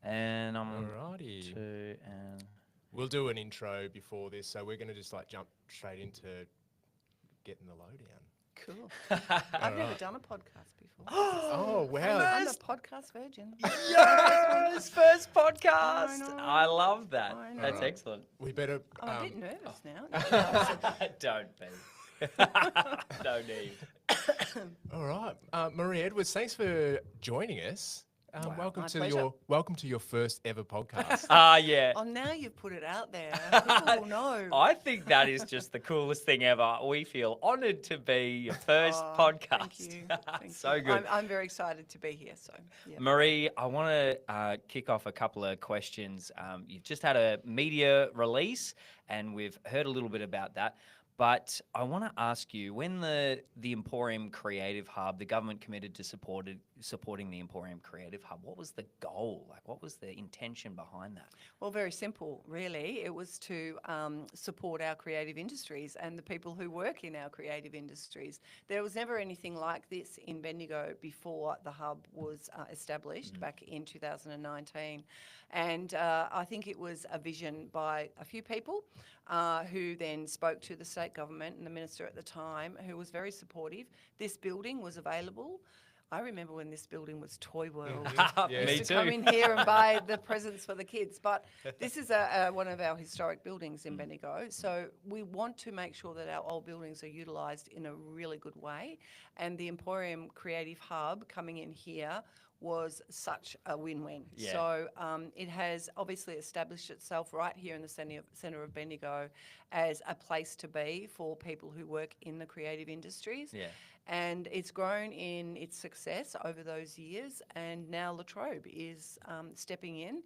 And I'm Alrighty. 2 and We'll do an intro before this, so we're going to just like jump straight into getting the lowdown. Cool. All I've never right. done a podcast before. Oh, wow. I'm a First- podcast virgin. yes, first podcast. know. I love that. I That's know. excellent. We better. I'm a bit nervous now. Don't be. No need. All right. Marie Edwards, thanks for joining us. Welcome my to pleasure. your first ever podcast. Yeah. Oh, now you've put it out there. People will know. I think that is just the coolest thing ever. We feel honoured to be your first Oh, podcast. Thank you. Thank So you. good. I'm very excited to be here. So, yeah. Marie, I want to kick off a couple of questions. You've just had a media release, and we've heard a little bit about that. But I want to ask you, when the Emporium Creative Hub, the government committed to supporting the Emporium Creative Hub, what was the goal? Like, what was the intention behind that? Well, very simple, really. It was to support our creative industries and the people who work in our creative industries. There was never anything like this in Bendigo before the hub was established back in 2019. And I think it was a vision by a few people who then spoke to the state government and the minister at the time, who was very supportive. This building was available. I remember when this building was Toy World. Yeah. Me To come too. in here and buy the presents for the kids. But this is one of our historic buildings in Bendigo. So we want to make sure that our old buildings are utilised in a really good way. And the Emporium Creative Hub coming in here was such a win-win. Yeah. So it has obviously established itself right here in the centre of Bendigo as a place to be for people who work in the creative industries. Yeah. And it's grown in its success over those years, and now La Trobe is stepping in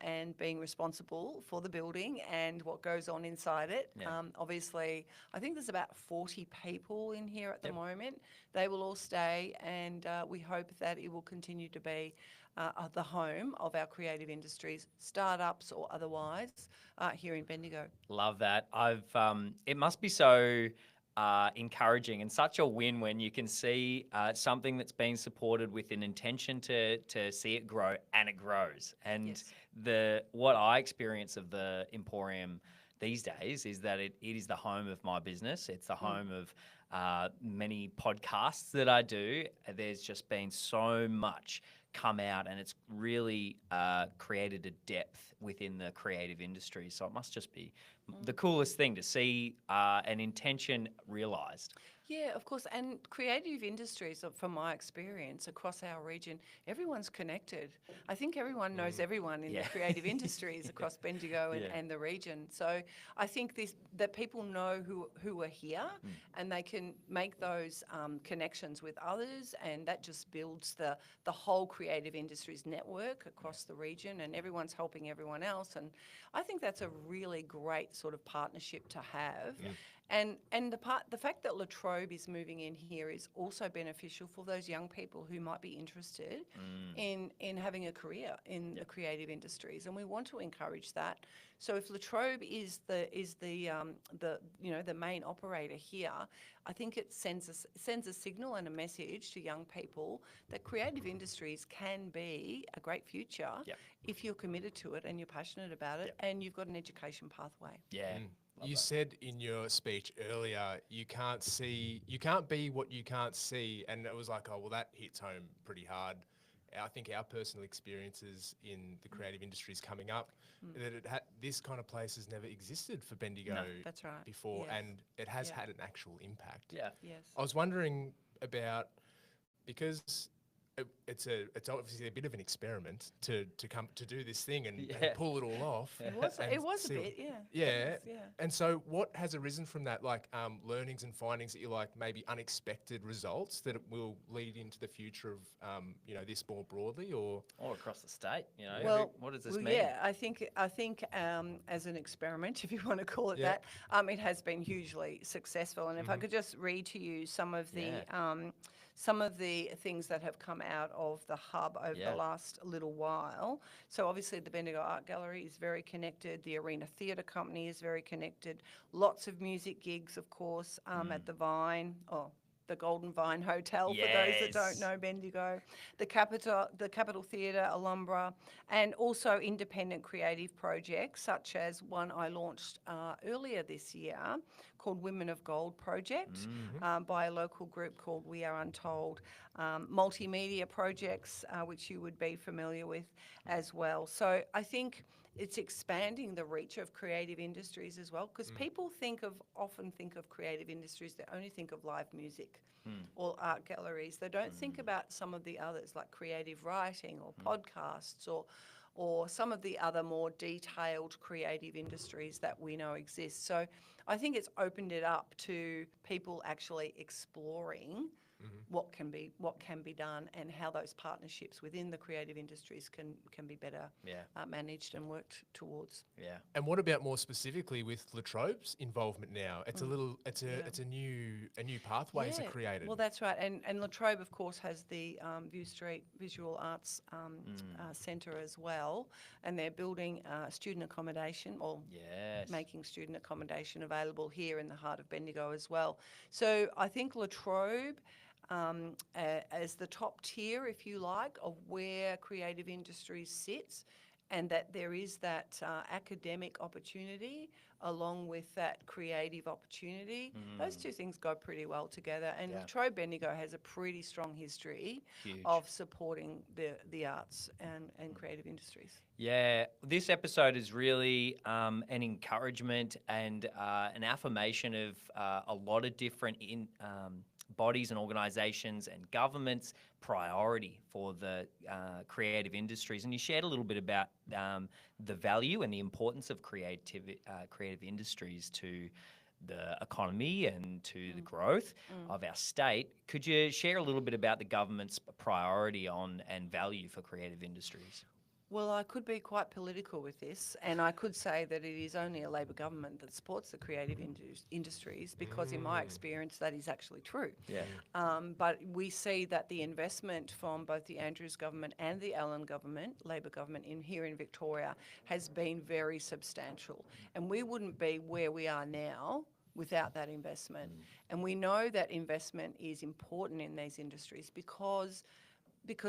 and being responsible for the building and what goes on inside it. Yeah. Obviously, I think there's about 40 people in here at the moment. They will all stay, and we hope that it will continue to be the home of our creative industries, startups or otherwise, here in Bendigo. Love that. It must be so encouraging and such a win when you can see something that's being supported with an intention to see it grow, and it grows. And Yes. what I experience of the Emporium these days is that it is the home of my business. It's the home of many podcasts that I do. There's just been so much come out, and it's really created a depth within the creative industry. So it must just be the coolest thing to see an intention realised. Yeah, of course. And creative industries, from my experience across our region, everyone's connected. I think everyone knows everyone in Yeah. the creative industries across Bendigo and, Yeah. and the region. So I think that people know who are here, and they can make those connections with others, and that just builds the whole creative industries network across the region, and everyone's helping everyone else. And I think that's a really great sort of partnership to have. And the fact that La Trobe is moving in here is also beneficial for those young people who might be interested in having a career in the creative industries, and we want to encourage that. So if La Trobe is the main operator here, I think it sends a signal and a message to young people that creative industries can be a great future if you're committed to it and you're passionate about it and you've got an education pathway. Yeah. You said in your speech earlier, you can't be what you can't see. And it was like, oh, well, that hits home pretty hard. I think our personal experiences in the creative industries coming up, that this kind of place has never existed for Bendigo That's right. before, Yes. and it has Yeah. had an actual impact. Yeah. Yes. I was wondering about, because it's obviously a bit of an experiment to do this thing and pull it all off. It was and a see- bit, yeah. Yeah. It was, yeah. And so what has arisen from that, like learnings and findings that you like, maybe unexpected results that will lead into the future of, this more broadly, or? Or across the state, Well, what does this well, mean? yeah, I think as an experiment, if you want to call it that, it has been hugely successful. And if I could just read to you some of the things that have come out of the hub over the last little while. So obviously the Bendigo Art Gallery is very connected. The Arena Theatre Company is very connected. Lots of music gigs, of course, at the Vine. Oh, the Golden Vine Hotel, for those that don't Yes. know Bendigo, the Capitol Theatre, Alhambra, and also independent creative projects, such as one I launched earlier this year called Women of Gold Project by a local group called We Are Untold. Multimedia projects, which you would be familiar with as well. So I think it's expanding the reach of creative industries as well, because people often think of creative industries, they only think of live music or art galleries. They don't think about some of the others, like creative writing or podcasts or some of the other more detailed creative industries that we know exist. So I think it's opened it up to people actually exploring what can be done, and how those partnerships within the creative industries can be better managed and worked towards. Yeah. And what about more specifically with La Trobe's involvement now? It's it's a new pathways are created. Well, that's right. And La Trobe, of course, has the View Street Visual Arts Centre as well, and they're building student accommodation, or Yes. making student accommodation available here in the heart of Bendigo as well. So I think La Trobe, as the top tier, if you like, of where creative industries sits, and that there is that academic opportunity along with that creative opportunity. Those two things go pretty well together. And La Trobe Bendigo has a pretty strong history Huge. of supporting the arts and creative industries. Yeah, this episode is really an encouragement and an affirmation of a lot of different bodies and organisations and governments' priority for the creative industries. And you shared a little bit about the value and the importance of creative industries to the economy and to the growth of our state. Could you share a little bit about the government's priority on and value for creative industries? Well, I could be quite political with this, and I could say that it is only a Labor government that supports the creative industries, because in my experience that is actually true. Yeah. But we see that the investment from both the Andrews government and the Allen government, Labor government here in Victoria, has been very substantial. And we wouldn't be where we are now without that investment. And we know that investment is important in these industries because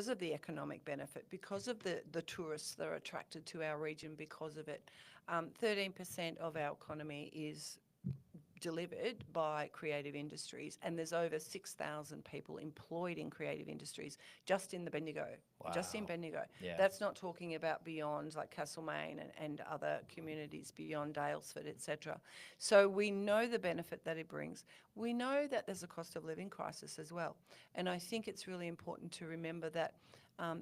of the economic benefit, because of the tourists that are attracted to our region because of it. 13% of our economy is delivered by creative industries, and there's over 6,000 people employed in creative industries just in the Bendigo. Just in Wow. Bendigo. Yeah. That's not talking about beyond, like Castlemaine and other communities beyond Daylesford, etc. So we know the benefit that it brings. We know that there's a cost of living crisis as well. And I think it's really important to remember that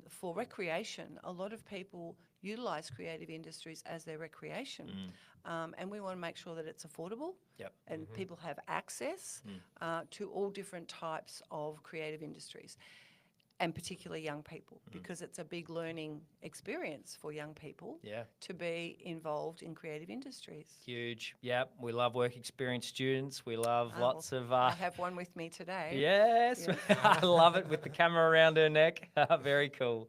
for recreation, a lot of people utilise creative industries as their recreation. And we want to make sure that it's affordable and people have access to all different types of creative industries, and particularly young people, because it's a big learning experience for young people to be involved in creative industries. Huge. Yep. We love work experience students. We love lots of. I have one with me today. Yes. I love it with the camera around her neck. Very cool.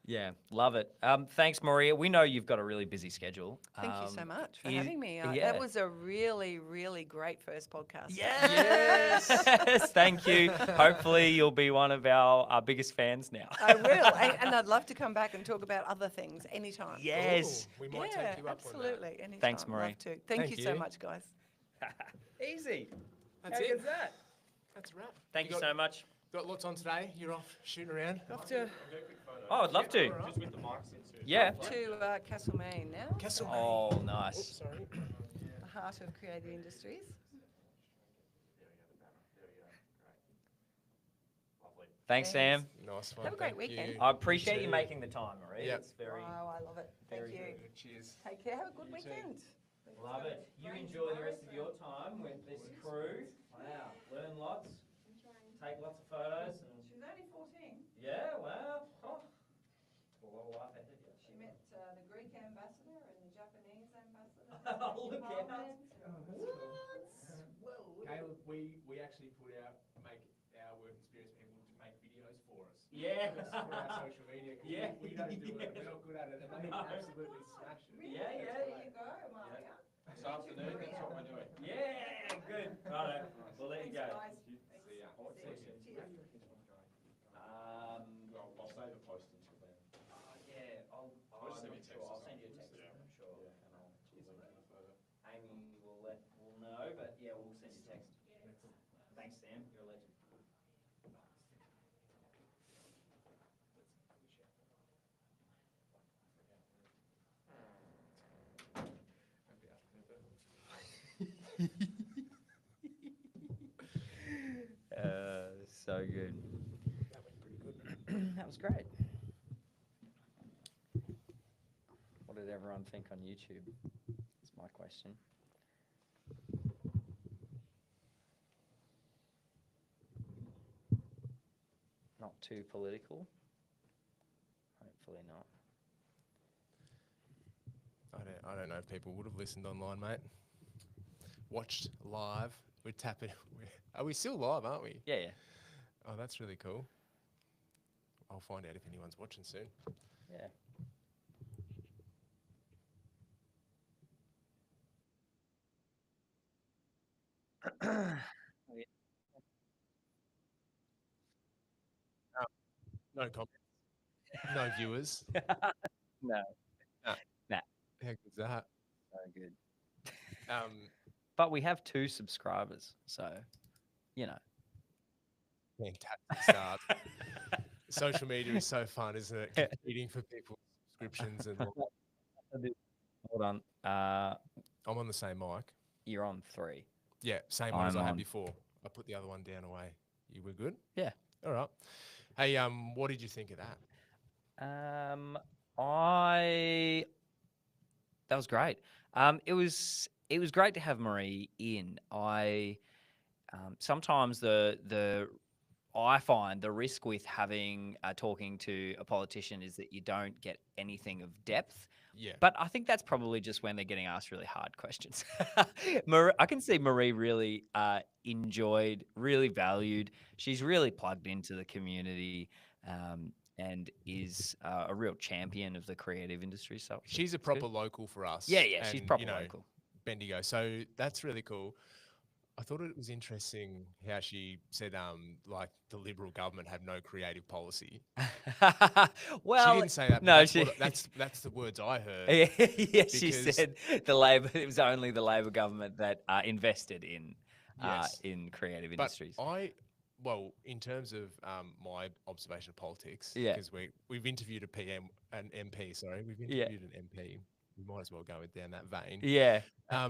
Yeah, love it. Thanks, Maria. We know you've got a really busy schedule. Thank you so much for is- having me. yeah. That was a really, really great first podcast. Yes. Thank you. Hopefully, you'll be one of our biggest fans now. I will, and I'd love to come back and talk about other things anytime. Yes. Ooh, we might Yeah, take you up absolutely. on that. Anytime. Thanks, Marie. Love to. Thank you so you. much, guys. Easy. That's How it. good's that? That's a wrap. Thank you got, so much. Got lots on today. You're off shooting around. Off to Oh, I'd love to. Just with the mics in. Yeah. Castlemaine now, Castle. Oh, Oops, nice. sorry. the heart of creative industries. Thanks, Sam. Nice one. Have a great thank weekend. you. I appreciate you too. making the time, Marie. Yep. It's very Wow, I love it. Thank very you. good. Cheers. Take care. Have a good You too. weekend. Love it. You enjoy the rest of your time with this crew. Wow. Learn lots. Take lots of photos. And She's only 14. yeah, wow. Oh. Well, life ahead of you. She met the Greek ambassador and the Japanese ambassador. Oh, look out. Caleb, we actually make our work experience people to make videos for us. Yeah. For our social media. 'Cause Yeah. We don't do it. Yes. We're not good at it. And they No. absolutely smash it. Really? Yeah, yeah. There you go, Maria. This afternoon, that's what we're doing. Yeah, good. Righto. We'll let you Thanks, go. guys. See ya. Thanks, Sam. You're a legend. So good. That went pretty good. That was great. What did everyone think on YouTube? That's my question. Not too political. Hopefully not. I don't know if people would have listened online, mate. Watched live. We're tapping. Are we still live, aren't we? Yeah, yeah. Oh, that's really cool. I'll find out if anyone's watching soon. Yeah. No comments. No viewers. No, Nah. nah. How good's that? So good. Um, But we have 2 subscribers, so you know. fantastic start. Social media is so fun, isn't it? Competing for people's subscriptions and all. Hold on. I'm on the same mic. You're on 3. Yeah, same one as I'm I had on. before. I put the other one down away. You were good? Yeah. All right. Hey, what did you think of that? I that was great. It was great to have Marie in. I sometimes I find the risk with having talking to a politician is that you don't get anything of depth. Yeah. But I think that's probably just when they're getting asked really hard questions. I can see Marie really enjoyed, really valued. She's really plugged into the community and is a real champion of the creative industry. So She's a it's good. proper local for us. Yeah, yeah, she's and, proper local. Bendigo. So that's really cool. I thought it was interesting how she said, like the Liberal government have no creative policy. Well, She didn't say that. But no, that's the words I heard. yes, she because- said the Labor. It was only the Labor government that invested in Yes. in creative But industries. in terms of my observation of politics, Yeah. because we've interviewed an MP. Sorry, we've Yeah. interviewed an MP. We might as well go down that vein. Yeah. I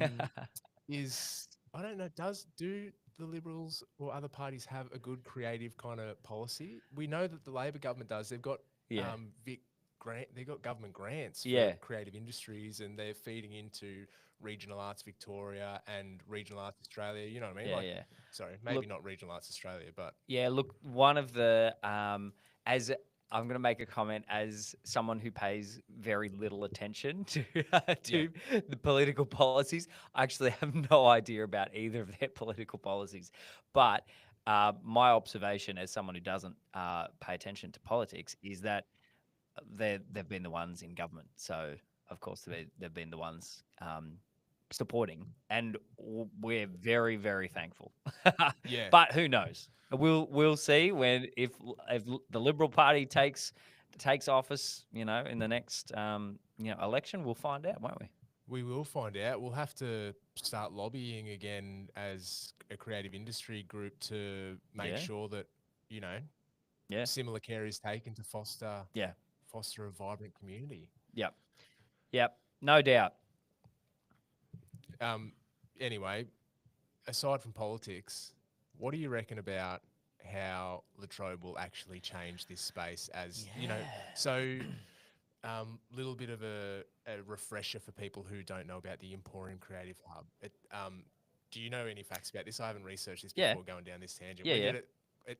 don't know. Do the Liberals or other parties have a good creative kind of policy? We know that the Labor government does. They've got Yeah. they've got government grants for Yeah. creative industries, and they're feeding into Regional Arts Victoria and Regional Arts Australia. You know what I mean? Yeah, Like, yeah. sorry, maybe Look- not Regional Arts Australia, but Yeah, look, one of the as I'm going to make a comment as someone who pays very little attention to the political policies. I actually have no idea about either of their political policies, but my observation as someone who doesn't pay attention to politics is that they've been the ones in government, so of course they've been the ones supporting, and we're very, very thankful. yeah. But who knows? We'll see if the Liberal Party takes office, in the next election. We'll find out, won't we? We will find out. We'll have to start lobbying again as a creative industry group to make Yeah. sure that, Yeah. similar care is taken to foster Yeah. a vibrant community. Yep. No doubt. Anyway, aside from politics, what do you reckon about how Latrobe will actually change this space as, so little bit of a refresher for people who don't know about the Emporium Creative Hub. Do you know any facts about this? I haven't researched this Yeah. before going down this tangent. Yeah, When yeah. did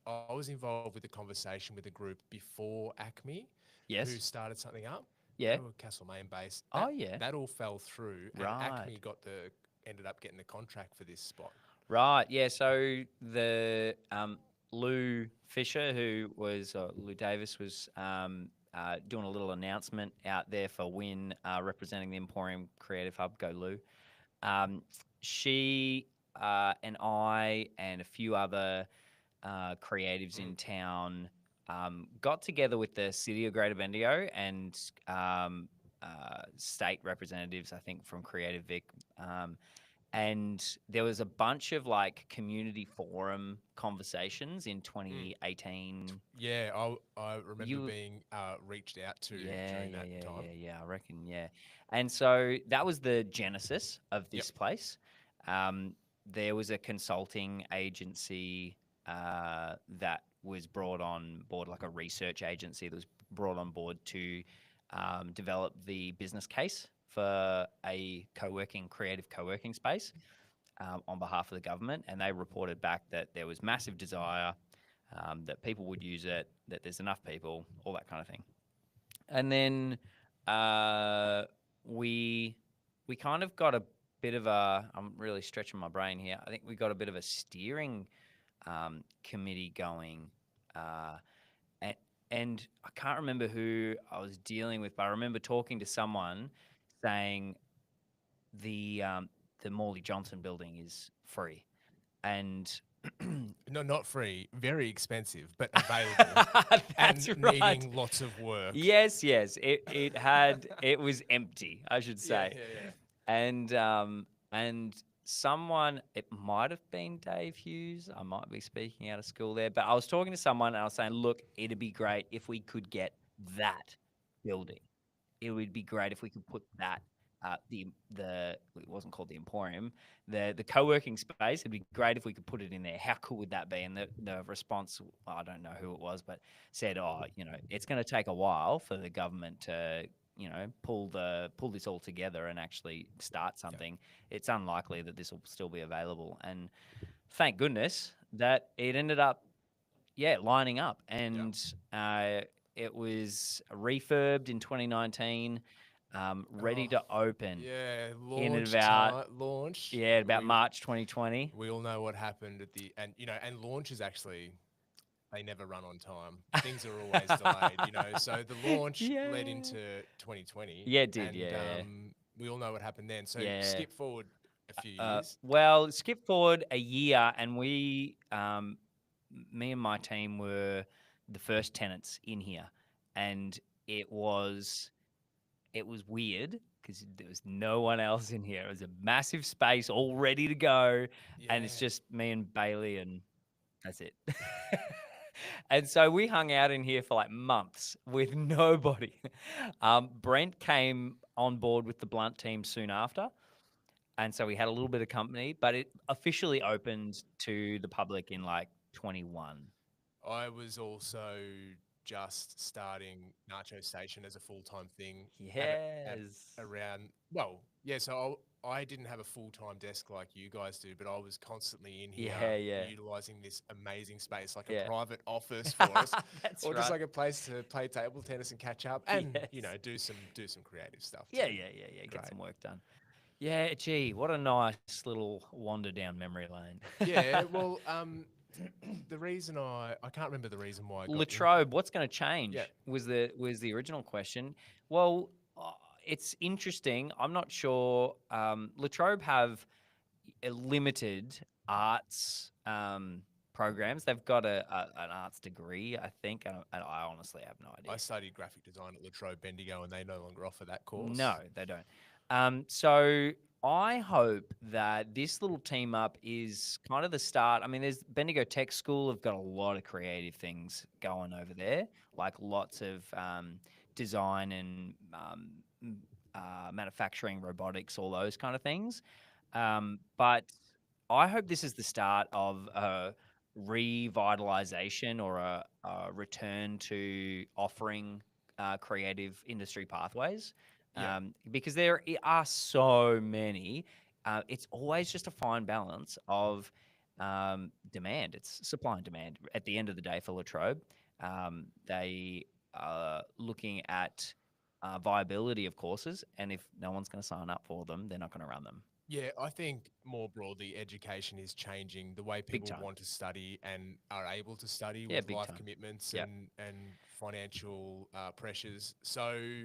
I was involved with a conversation with a group before ACME who Yes. started something up. Yeah. They were Castlemaine based. Oh, yeah. That all fell through, and Right. ACME ended up getting the contract for this spot. Right. Yeah. So the Lou Fisher, Lou Davis, was doing a little announcement out there for Win, representing the Emporium Creative Hub. Go Lou. She and I and a few other creatives in town got together with the City of Greater Bendigo and state representatives, I think, from Creative Vic, and there was a bunch of like community forum conversations in 2018. Yeah, I remember You- being reached out to during that time. I reckon, yeah. And so that was the genesis of Yep. this place. There was a consulting agency that was brought on board, like a research agency that was brought on board to develop the business case for a creative co-working space on behalf of the government. And they reported back that there was massive desire, that people would use it, that there's enough people, all that kind of thing. And then we kind of got a bit of a. I'm really stretching my brain here. I think we got a bit of a steering committee going, and I can't remember who I was dealing with, but I remember talking to someone saying the Morley Johnson building is free, and No, not free, very expensive, but available that's and right. needing lots of work. Yes, it was empty, I should say. Yeah. And someone, it might have been Dave Hughes. I might be speaking out of school there, but I was talking to someone and I was saying, look, it'd be great if we could get that building. It would be great if we could put that it wasn't called the Emporium, the co-working space. It'd be great if we could put it in there. How cool would that be? And the response, I don't know who it was, but said, oh, it's going to take a while for the government to pull this all together and actually start something. It's unlikely that this will still be available. And thank goodness that it ended up lining up, and it was refurbed in 2019, ready to open. Yeah, in launch. about Launch. about March 2020. We all know what happened at and launches actually, they never run on time. Things are always delayed. So the launch led into 2020. Yeah, it did. And, yeah. we all know what happened then. So Yeah. skip forward a few years. Well, skip forward a year, and me and my team were the first tenants in here, and it was weird because there was no one else in here. It was a massive space all ready to go, and it's Yeah. just me and Bailey, and that's it. And so we hung out in here for like months with nobody. Brent came on board with the Blunt team soon after, and so we had a little bit of company, but it officially opened to the public in like 21. I was also just starting Nacho Station as a full-time thing. Yes. So I didn't have a full-time desk like you guys do, but I was constantly in here Yeah. utilizing this amazing space, like Yeah. a private office for us, That's or right. just like a place to play table tennis and catch up and, Yes. do some creative stuff. Yeah, too. get Great. some work done. Yeah, gee, what a nice little wander down memory lane. Yeah, well, the reason I can't remember the reason why I got Latrobe, what's going to change? Yeah. Was the original question. Well, it's interesting. I'm not sure. Latrobe have a limited arts programs. They've got an arts degree, I think, and I honestly have no idea. I studied graphic design at Latrobe Bendigo, and they no longer offer that course. No, they don't. So I hope that this little team up is kind of the start. I mean, there's Bendigo Tech School have got a lot of creative things going over there, like lots of design and manufacturing, robotics, all those kind of things. But I hope this is the start of a revitalization or a return to offering creative industry pathways. Because there are so many. It's always just a fine balance of demand. It's supply and demand. At the end of the day, for Latrobe, they are looking at viability of courses, and if no one's going to sign up for them, they're not going to run them. Yeah, I think more broadly, education is changing the way people time. want to study and are able to study Yeah, with big life time. commitments Yep. and financial pressures. So,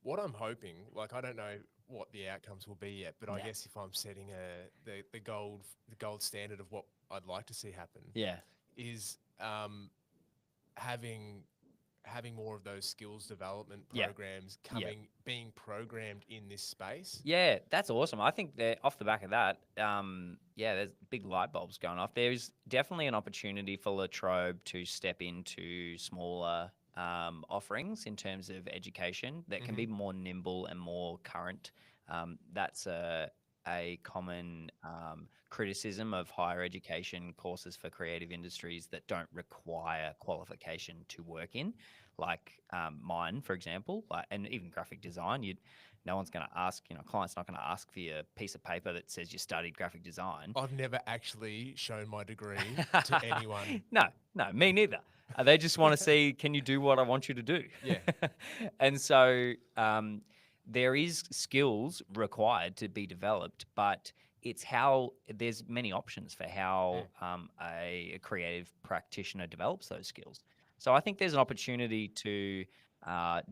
what I'm hoping, like, I don't know what the outcomes will be yet, but I Yeah. guess if I'm setting the gold standard of what I'd like to see happen, Yeah. is having having more of those skills development Yeah. programs Yeah. being programmed in this space. Yeah, that's awesome. I think that off the back of that, yeah, there's big light bulbs going off. There's definitely an opportunity for La Trobe to step into smaller offerings in terms of education that can be more nimble and more current. That's a common criticism of higher education courses for creative industries that don't require qualification to work in, like mine, for example, and even graphic design. No one's going to ask, client's not going to ask for your piece of paper that says you studied graphic design. I've never actually shown my degree to anyone. No, me neither. They just want to see, can you do what I want you to do? Yeah. And so there is skills required to be developed, but it's how there's many options for how a creative practitioner develops those skills. So I think there's an opportunity to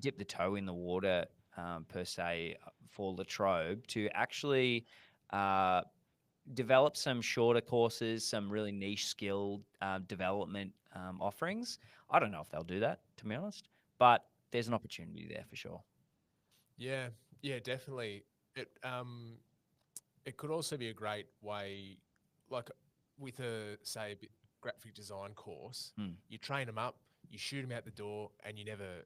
dip the toe in the water per se for La Trobe to actually develop some shorter courses, some really niche skill development offerings. I don't know if they'll do that, to be honest, but there's an opportunity there for sure. Yeah, yeah, definitely. It could also be a great way, like with say, graphic design course, you train them up, you shoot them out the door, and you never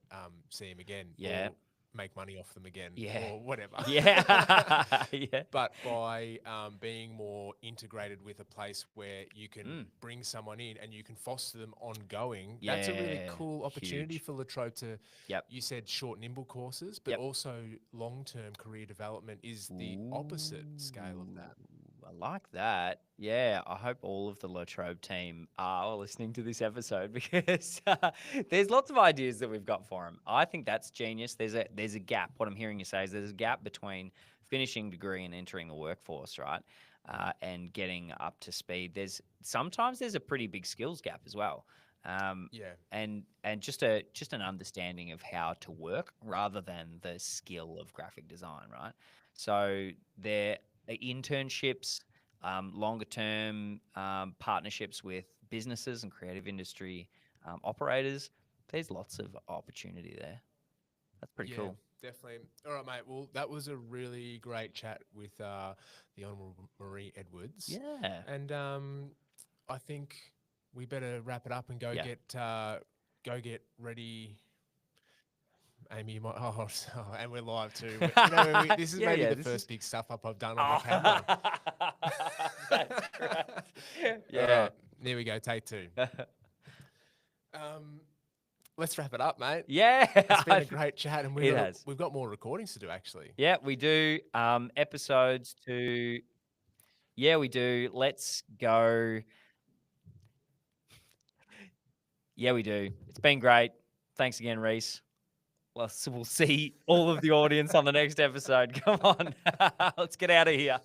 see them again. Yeah. Or make money off them again. Yeah. Or whatever. Yeah. Yeah. But by being more integrated with a place where you can bring someone in and you can foster them ongoing, that's a really Yeah, cool opportunity huge. for La Trobe to. Yep. You said short, nimble courses, but Yep. also long-term career development is the opposite scale of that. I like that. Yeah, I hope all of the La Trobe team are listening to this episode because there's lots of ideas that we've got for them. I think that's genius. There's a gap. What I'm hearing you say is there's a gap between finishing degree and entering the workforce, right? And getting up to speed. Sometimes there's a pretty big skills gap as well. Yeah. And just an understanding of how to work rather than the skill of graphic design, right? So there are internships, longer term partnerships with businesses and creative industry operators. There's lots of opportunity there. That's pretty cool. Definitely. All right, mate. Well, that was a really great chat with the Honourable Marie Edwards. Yeah. And I think we better wrap it up and go get ready. Amy, you might. Oh, and we're live too. This is maybe the first big stuff up I've done on the camera. That's great. Yeah. All right, there we go. Take two. Let's wrap it up, mate. Yeah. It's been a great chat, and we've got more recordings to do, actually. Yeah, we do. Episodes to. Yeah, we do. Let's go. Yeah, we do. It's been great. Thanks again, Reese. We'll see all of the audience on the next episode. Come on. Let's get out of here.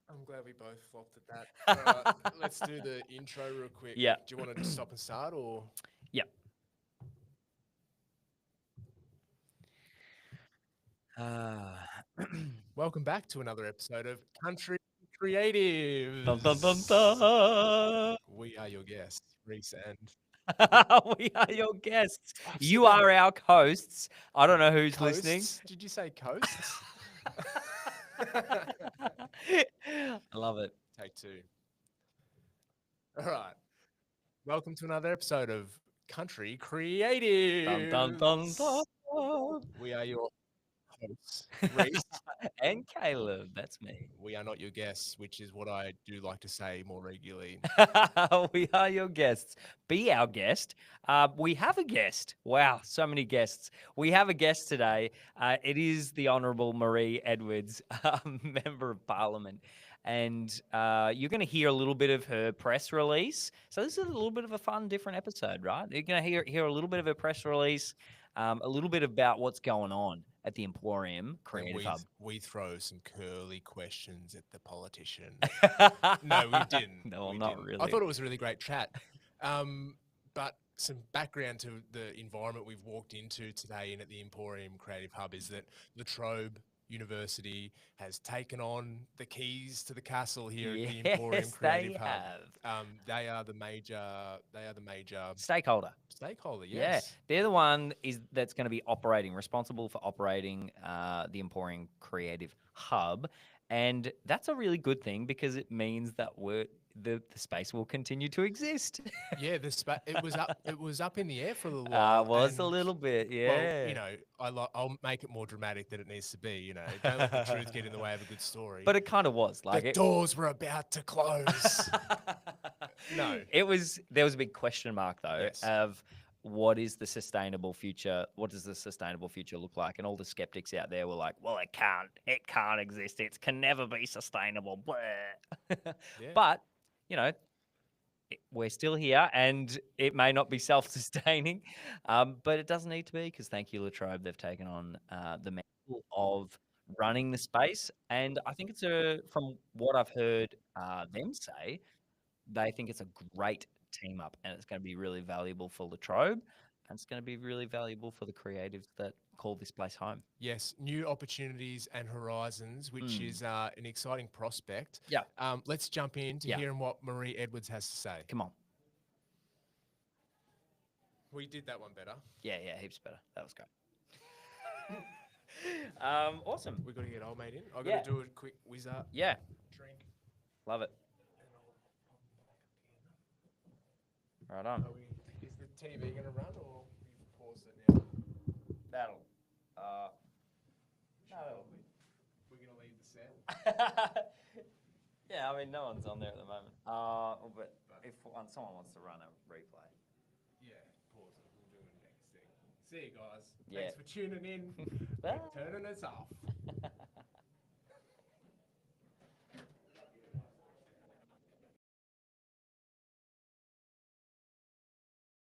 I'm glad we both flopped at that. All right, let's do the intro real quick. Yeah. Do you want to stop and start or? Yeah. Welcome back to another episode of Country Creatives. Dun, dun, dun, dun. We are your guests, Reese and. We are your guests. You are our hosts. I don't know who's listening. Did you say coasts? I love it. Take two. All right. Welcome to another episode of Country Creatives. Dun, dun, dun, dun. We are your hosts, Reese. And Caleb. That's me. We are not your guests, which is what I do like to say more regularly. We are your guests. Be our guest. We have a guest. Wow, so many guests. We have a guest today. It is the Honourable Marie Edwards, Member of Parliament. And you're going to hear a little bit of her press release. So this is a little bit of a fun, different episode, right? You're going to hear a little bit of a press release, a little bit about what's going on at the Emporium Creative Hub. We throw some curly questions at the politician. No, we didn't. No, we not didn't. really. I thought it was a really great chat. But some background to the environment we've walked into today and at the Emporium Creative Hub is that La Trobe University has taken on the keys to the castle here at the Yes, Emporium Creative they Hub. have. They are the major. They are the major Stakeholder. stakeholder. Yeah, Yes. they're the one that's going to be responsible for operating the Emporium Creative Hub, and that's a really good thing because it means that the space will continue to exist. Yeah, it was up. It was up in the air for a little while. Was a and, little bit, yeah. Well, I'll make it more dramatic than it needs to be. Don't let the truth get in the way of a good story. But it kind of was the doors were about to close. No. There was a big question mark though Yes. of what is the sustainable future? What does the sustainable future look like? And all the skeptics out there were like, well, it can't exist. It can never be sustainable. Blah. Yeah. But, we're still here and it may not be self-sustaining, but it doesn't need to be because thank you, Latrobe. They've taken on the mantle of running the space. And I think from what I've heard them say, they think it's a great team up and it's going to be really valuable for Latrobe and it's going to be really valuable for the creatives that call this place home. Yes, new opportunities and horizons, which is an exciting prospect. Yeah. Let's jump into Yeah. hearing what Marie Edwards has to say. Come on. We did that one better. Yeah, heaps better. That was great. Awesome. We've got to get old mate in. I've got Yeah. to do a quick whizzer Yeah, drink. love it. Right on. Is the TV going to run or we've paused it now? That'll. We're going to leave the set. Yeah, I mean, no one's on there at the moment. But if someone wants to run a replay. Yeah, pause it. We'll do it next thing. See you guys. Yeah. Thanks for tuning in. Bye. We're turning us off.